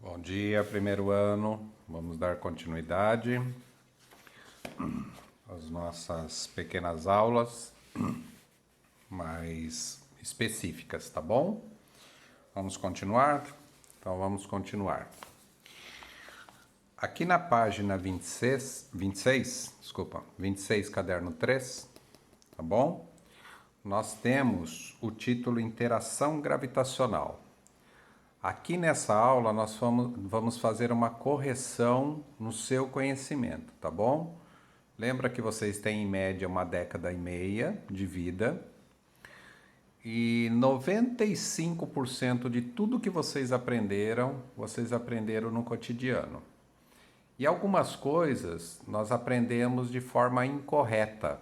Bom dia, primeiro ano. Vamos dar continuidade às nossas pequenas aulas mais específicas, tá bom? Vamos continuar? Então vamos continuar. Aqui na página 26, caderno 3, tá bom? Nós temos o título Interação Gravitacional. Aqui nessa aula nós vamos fazer uma correção no seu conhecimento, tá bom? Lembra que vocês têm em média 1,5 décadas de vida e 95% de tudo que vocês aprenderam no cotidiano. E algumas coisas nós aprendemos de forma incorreta,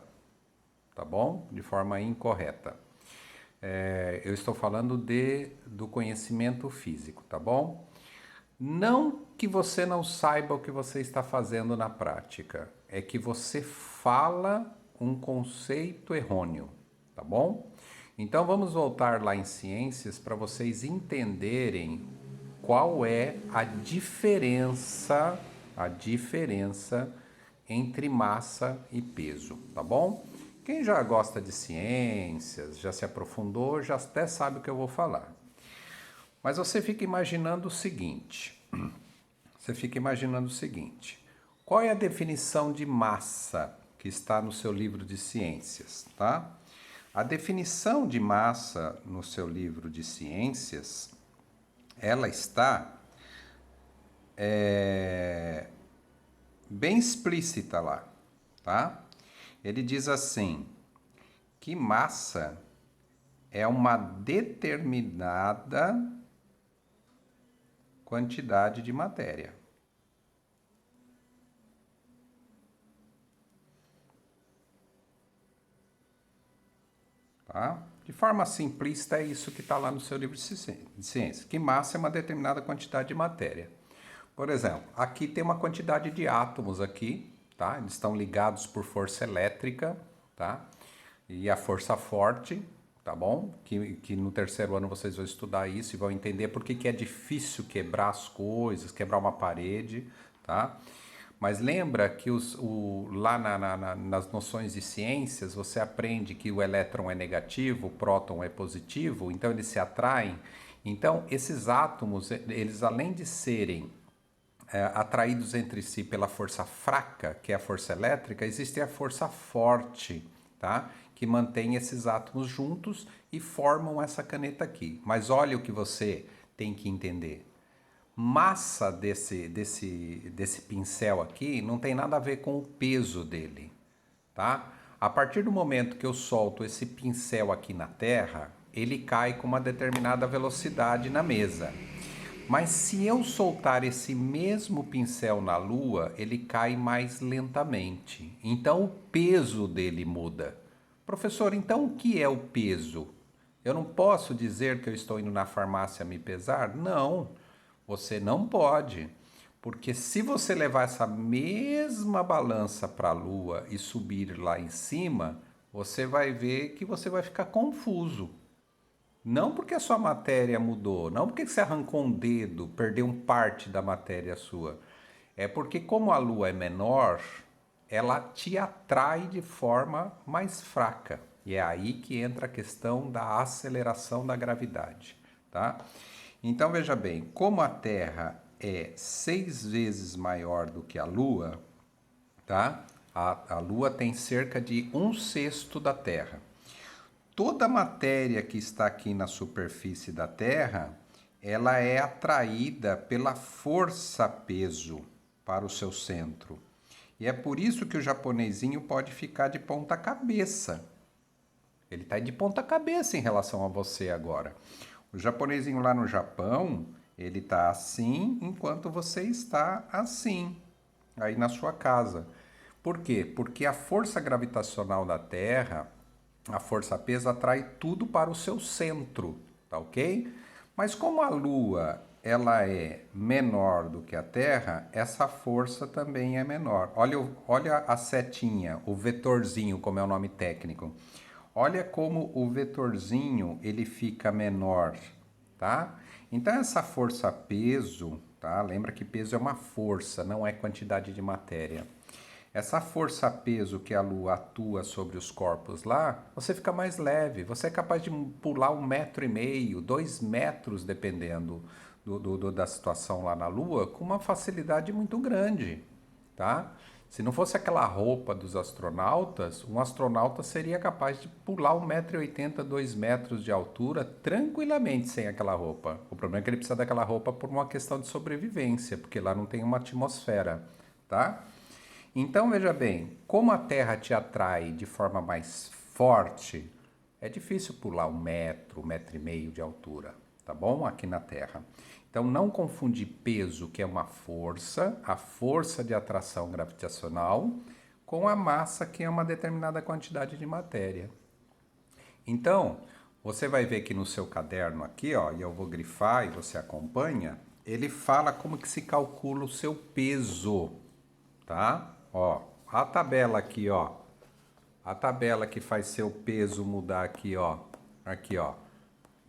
tá bom? De forma incorreta. Eu estou falando do conhecimento físico, tá bom? Não que você não saiba o que você está fazendo na prática, é que você fala um conceito errôneo, tá bom? Então vamos voltar lá em ciências para vocês entenderem qual é a diferença entre massa e peso, tá bom? Quem já gosta de ciências, já se aprofundou, já até sabe o que eu vou falar. Mas você fica imaginando o seguinte, qual é a definição de massa que está no seu livro de ciências, tá? A definição de massa no seu livro de ciências, ela está bem explícita lá, tá? Ele diz assim, que massa é uma determinada quantidade de matéria. Tá? De forma simplista é isso que está lá no seu livro de ciência, que massa é uma determinada quantidade de matéria. Por exemplo, aqui tem uma quantidade de átomos aqui, tá? Eles estão ligados por força elétrica, tá? E a força forte, tá bom? Que no terceiro ano vocês vão estudar isso e vão entender por que é difícil quebrar as coisas, quebrar uma parede, tá? Mas lembra que lá nas noções de ciências você aprende que o elétron é negativo, o próton é positivo, então eles se atraem. Então esses átomos, eles além de serem atraídos entre si pela força fraca, que é a força elétrica, existe a força forte, tá? Que mantém esses átomos juntos e formam essa caneta aqui. Mas olha o que você tem que entender. Massa desse pincel aqui não tem nada a ver com o peso dele, tá? A partir do momento que eu solto esse pincel aqui na terra, ele cai com uma determinada velocidade na mesa. Mas se eu soltar esse mesmo pincel na Lua, ele cai mais lentamente. Então o peso dele muda. Professor, então o que é o peso? Eu não posso dizer que eu estou indo na farmácia me pesar? Não, você não pode. Porque se você levar essa mesma balança para a Lua e subir lá em cima, você vai ver que você vai ficar confuso. Não porque a sua matéria mudou, não porque você arrancou um dedo, perdeu parte da matéria sua. É porque como a Lua é menor, ela te atrai de forma mais fraca. E é aí que entra a questão da aceleração da gravidade, tá? Então veja bem, como a Terra é 6 vezes maior do que a Lua, tá? A Lua tem cerca de 1/6 da Terra. Toda a matéria que está aqui na superfície da Terra, ela é atraída pela força-peso para o seu centro. E é por isso que o japonesinho pode ficar de ponta cabeça. Ele está de ponta cabeça em relação a você agora. O japonesinho lá no Japão, ele está assim enquanto você está assim, aí na sua casa. Por quê? Porque a força gravitacional da Terra, a força-peso atrai tudo para o seu centro, tá ok? Mas como a Lua ela é menor do que a Terra, essa força também é menor. Olha a setinha, o vetorzinho, como é o nome técnico. Olha como o vetorzinho ele fica menor, tá? Então essa força-peso, tá? Lembra que peso é uma força, não é quantidade de matéria. Essa força-peso que a Lua atua sobre os corpos lá, você fica mais leve. Você é capaz de pular 1,5 m, 2 metros, dependendo da situação lá na Lua, com uma facilidade muito grande, tá? Se não fosse aquela roupa dos astronautas, um astronauta seria capaz de pular 1,80 m, 2 metros de altura tranquilamente sem aquela roupa. O problema é que ele precisa daquela roupa por uma questão de sobrevivência, porque lá não tem uma atmosfera, tá? Então veja bem, como a Terra te atrai de forma mais forte, é difícil pular 1 m, 1,5 m de altura, tá bom? Aqui na Terra. Então não confunde peso, que é uma força, a força de atração gravitacional, com a massa, que é uma determinada quantidade de matéria. Então, você vai ver que no seu caderno aqui, ó, e eu vou grifar e você acompanha, ele fala como que se calcula o seu peso, tá? Ó, a tabela aqui, ó. A tabela que faz seu peso mudar aqui, ó. Aqui, ó.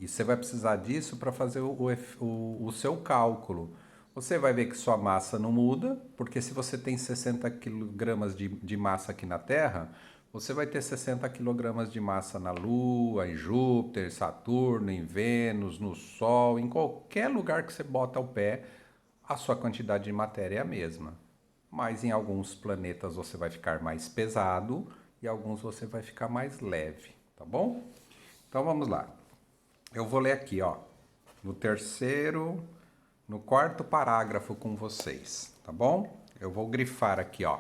E você vai precisar disso para fazer o seu cálculo. Você vai ver que sua massa não muda, porque se você tem 60 kg de massa aqui na Terra, você vai ter 60 kg de massa na Lua, em Júpiter, Saturno, em Vênus, no Sol, em qualquer lugar que você bota o pé, a sua quantidade de matéria é a mesma. Mas em alguns planetas você vai ficar mais pesado e alguns você vai ficar mais leve, tá bom? Então vamos lá. Eu vou ler aqui, ó, no quarto parágrafo com vocês, tá bom? Eu vou grifar aqui, ó.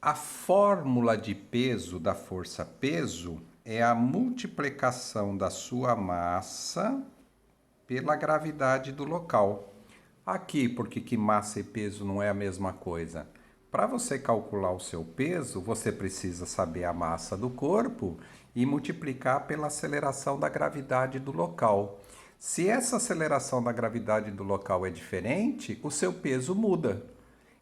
A fórmula de peso da força peso é a multiplicação da sua massa pela gravidade do local. Aqui, porque que massa e peso não é a mesma coisa? Para você calcular o seu peso, você precisa saber a massa do corpo e multiplicar pela aceleração da gravidade do local. Se essa aceleração da gravidade do local é diferente, o seu peso muda.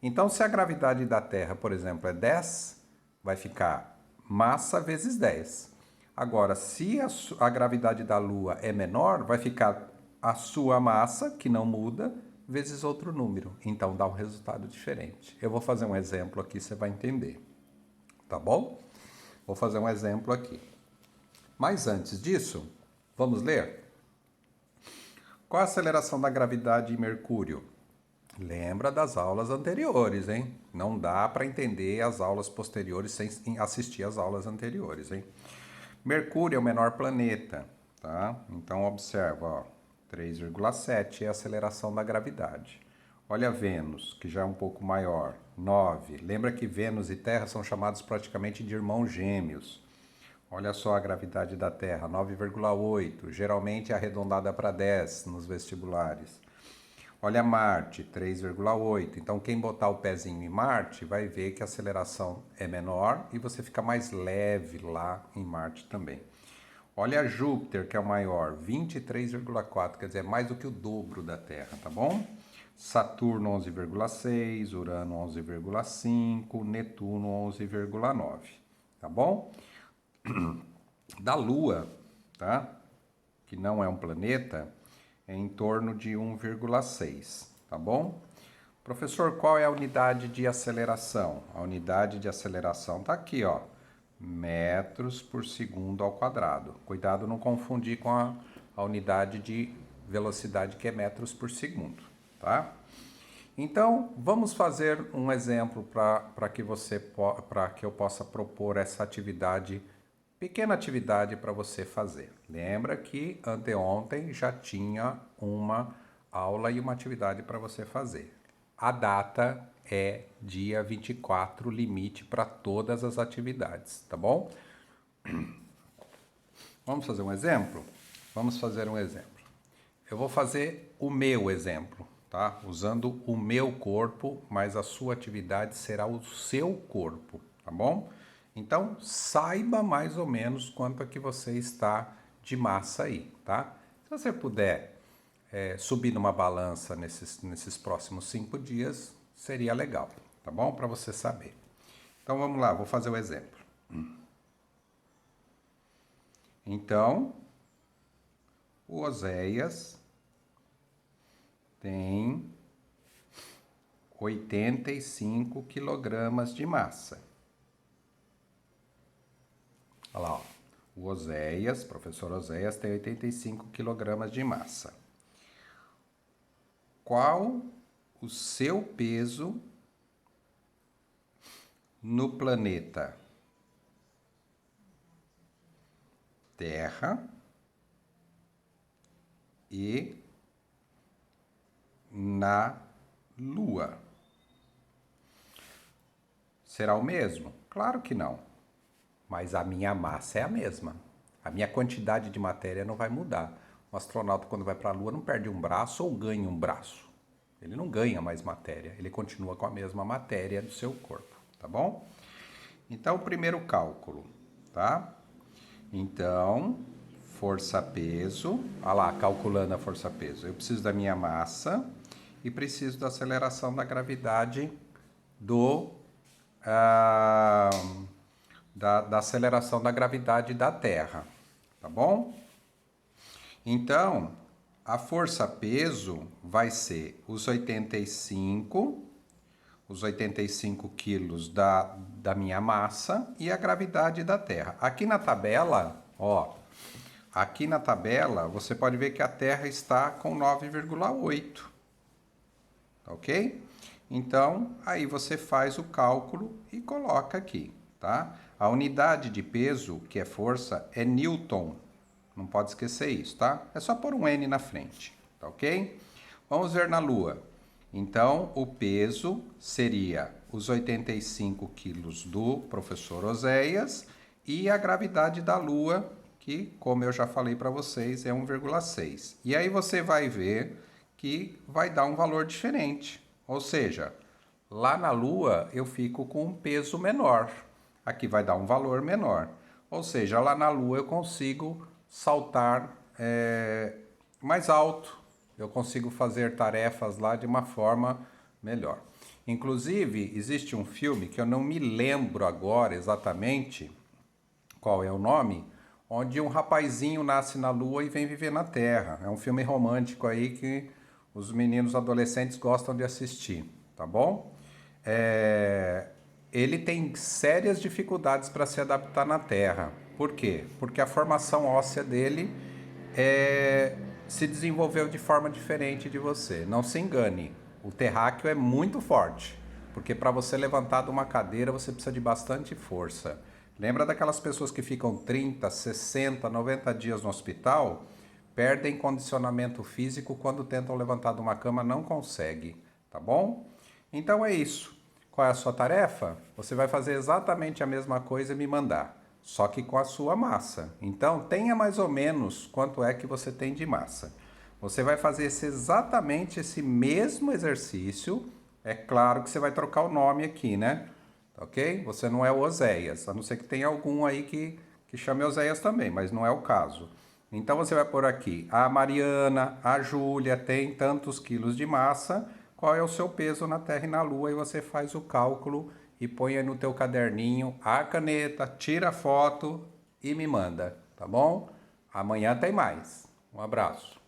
Então, se a gravidade da Terra, por exemplo, é 10, vai ficar massa vezes 10. Agora, se a gravidade da Lua é menor, vai ficar a sua massa, que não muda, vezes outro número. Então, dá um resultado diferente. Eu vou fazer um exemplo aqui, você vai entender. Tá bom? Vou fazer um exemplo aqui. Mas antes disso, vamos ler? Qual a aceleração da gravidade em Mercúrio? Lembra das aulas anteriores, hein? Não dá para entender as aulas posteriores sem assistir às aulas anteriores, hein? Mercúrio é o menor planeta, tá? Então observa, ó, 3,7 é a aceleração da gravidade. Olha Vênus, que já é um pouco maior, 9. Lembra que Vênus e Terra são chamados praticamente de irmãos gêmeos. Olha só a gravidade da Terra, 9,8, geralmente arredondada para 10 nos vestibulares. Olha Marte, 3,8. Então, quem botar o pezinho em Marte vai ver que a aceleração é menor e você fica mais leve lá em Marte também. Olha Júpiter, que é o maior, 23,4, quer dizer, mais do que o dobro da Terra, tá bom? Saturno, 11,6, Urano, 11,5, Netuno, 11,9, tá bom? Da Lua, tá? Que não é um planeta, é em torno de 1,6, tá bom? Professor, qual é a unidade de aceleração? A unidade de aceleração está aqui, ó, metros por segundo ao quadrado. Cuidado não confundir com a unidade de velocidade, que é metros por segundo, tá? Então, vamos fazer um exemplo para que eu possa propor essa atividade, pequena atividade para você fazer. Lembra que anteontem já tinha uma aula e uma atividade para você fazer. A data é dia 24, limite para todas as atividades, tá bom? Vamos fazer um exemplo? Vamos fazer um exemplo. Eu vou fazer o meu exemplo, tá? Usando o meu corpo, mas a sua atividade será o seu corpo, tá bom? Então, saiba mais ou menos quanto é que você está de massa aí, tá? Se você puder subir numa balança nesses próximos 5 dias, seria legal, tá bom? Para você saber. Então, vamos lá, vou fazer o exemplo. Então, o Oséias tem 85 quilogramas de massa. Olha lá, ó. O Oséias, professor Oséias, tem 85 quilogramas de massa. Qual o seu peso no planeta Terra e na Lua? Será o mesmo? Claro que não. Mas a minha massa é a mesma. A minha quantidade de matéria não vai mudar. O astronauta, quando vai para a Lua, não perde um braço ou ganha um braço. Ele não ganha mais matéria, ele continua com a mesma matéria do seu corpo, tá bom? Então, o primeiro cálculo, tá? Então, força-peso, olha lá, calculando a força-peso. Eu preciso da minha massa e preciso da aceleração da gravidade da aceleração da gravidade da Terra, tá bom? Então, a força-peso vai ser os 85 quilos da minha massa e a gravidade da Terra. Aqui na tabela, ó, aqui na tabela você pode ver que a Terra está com 9,8, ok? Então, aí você faz o cálculo e coloca aqui, tá? A unidade de peso, que é força, é Newton. Não pode esquecer isso, tá? É só pôr um N na frente, tá ok? Vamos ver na Lua. Então, o peso seria os 85 quilos do professor Oséias e a gravidade da Lua, que, como eu já falei para vocês, é 1,6. E aí você vai ver que vai dar um valor diferente. Ou seja, lá na Lua eu fico com um peso menor. Aqui vai dar um valor menor. Ou seja, lá na Lua eu consigo saltar mais alto. Eu consigo fazer tarefas lá de uma forma melhor. Inclusive, existe um filme que eu não me lembro agora exatamente qual é o nome, onde um rapazinho nasce na Lua e vem viver na Terra. É um filme romântico aí que os meninos adolescentes gostam de assistir, tá bom? Ele tem sérias dificuldades para se adaptar na Terra. Por quê? Porque a formação óssea dele se desenvolveu de forma diferente de você. Não se engane, o terráqueo é muito forte, porque para você levantar de uma cadeira você precisa de bastante força. Lembra daquelas pessoas que ficam 30, 60, 90 dias no hospital? Perdem condicionamento físico quando tentam levantar de uma cama, não consegue, tá bom? Então é isso. Qual é a sua tarefa? Você vai fazer exatamente a mesma coisa e me mandar, só que com a sua massa. Então tenha mais ou menos quanto é que você tem de massa. Você vai fazer exatamente esse mesmo exercício. É claro que você vai trocar o nome aqui, né? Ok? Você não é o Oséias, a não ser que tenha algum aí que chame Oséias também, mas não é o caso. Então você vai pôr aqui, a Mariana, a Júlia tem tantos quilos de massa, qual é o seu peso na Terra e na Lua, e você faz o cálculo e põe aí no teu caderninho a caneta, tira a foto e me manda, tá bom? Amanhã tem mais. Um abraço.